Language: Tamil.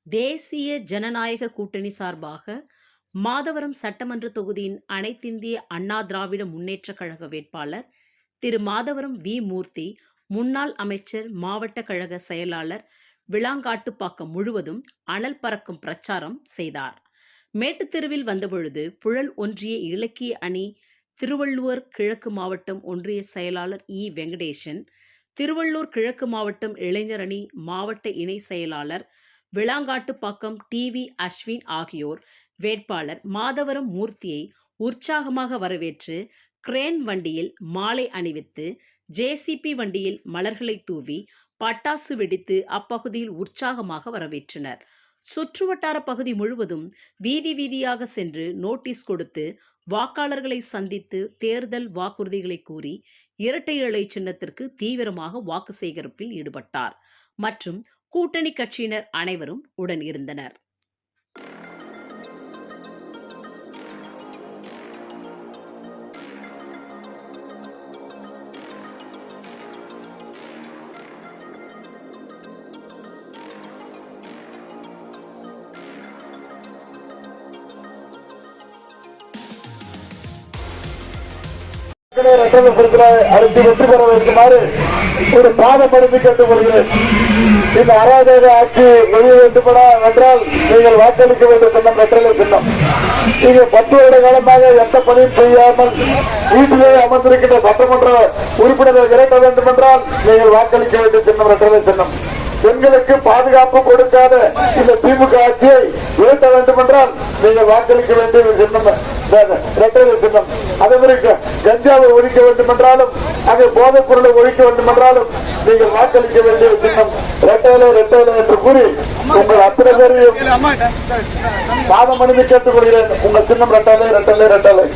தேசிய ஜனநாயக கூட்டணி சார்பாக மாதவரம் சட்டமன்ற தொகுதியின் அனைத்திந்திய அண்ணா திராவிட முன்னேற்றக் கழக வேட்பாளர் திரு மாதவரம் வி மூர்த்தி, முன்னாள் அமைச்சர், மாவட்ட கழக செயலாளர், விளாங்காட்டுப்பாக்கம் முழுவதும் அனல் பறக்கும் பிரச்சாரம் செய்தார். மேட்டுத்தெருவில் வந்தபொழுது புழல் ஒன்றிய இலக்கிய அணி, திருவள்ளூர் கிழக்கு மாவட்டம் ஒன்றிய செயலாளர் இ வெங்கடேசன், திருவள்ளூர் கிழக்கு மாவட்டம் இளைஞர் அணி மாவட்ட இணை செயலாளர் விளாங்காட்டுப்பாக்கம் டி.வி. அஸ்வின் ஆகியோர் வேட்பாளர் மாதவரம் மூர்த்தியை உற்சாகமாக வரவேற்று கிரேன் வண்டியில் மாலை அணிவித்து, ஜேசிபி வண்டியில் மலர்களை தூவி, பட்டாசு வெடித்து அப்பகுதியில் உற்சாகமாக வரவேற்றனர். சுற்றுவட்டார பகுதி முழுவதும் வீதி வீதியாக சென்று நோட்டீஸ் கொடுத்து வாக்காளர்களை சந்தித்து தேர்தல் வாக்குறுதிகளை கூறி இரட்டை இலை சின்னத்திற்கு தீவிரமாக வாக்கு சேகரிப்பில் ஈடுபட்டார். மற்றும் கூட்டணி கட்சியினர் அனைவரும் உடன் இருந்தனர். அரசு வெற்றி பெற வைக்குமாறு ஒரு பாதப்படுத்தி கேட்டுக்கொள்கிறேன். இந்த அராஜக ஆட்சி வெளியே வேண்டுபட என்றால் நீங்கள் வாக்களிக்க வேண்டிய சின்னம் வெற்றிலை சின்னம். நீங்க 10 வருட காலமாக எந்த பணியும் செய்யாமல் வீட்டிலே அமர்ந்திருக்கின்ற சட்டமன்ற உறுப்பினரை விரட்ட வேண்டும் என்றால் நீங்கள் வாக்களிக்க வேண்டிய சின்னம் வெற்றிலை சின்னம். பெண்களுக்கு பாதுகாப்பு கொடுக்காத இந்த திமுக ஆட்சியை விரட்ட வேண்டும் என்றால் நீங்கள் வாக்களிக்க வேண்டிய சின்னம் ரெட்டலை சின்னம். அதே மாதிரி கஞ்சாவை ஒழிக்க வேண்டும் என்றாலும், அங்கே போதைப் பொருளை ஒழிக்க வேண்டும் என்றாலும் நீங்கள் வாக்களிக்க வேண்டிய சின்னம் ரெட்டலை ரெட்டலை என்று கூறி உங்கள் அத்தனை பேரையும் பாதம் அணிந்து கேட்டுக்கொள்கிறேன். உங்கள் சின்னம் ரெட்டலை ரெட்டலை ரெட்டலை.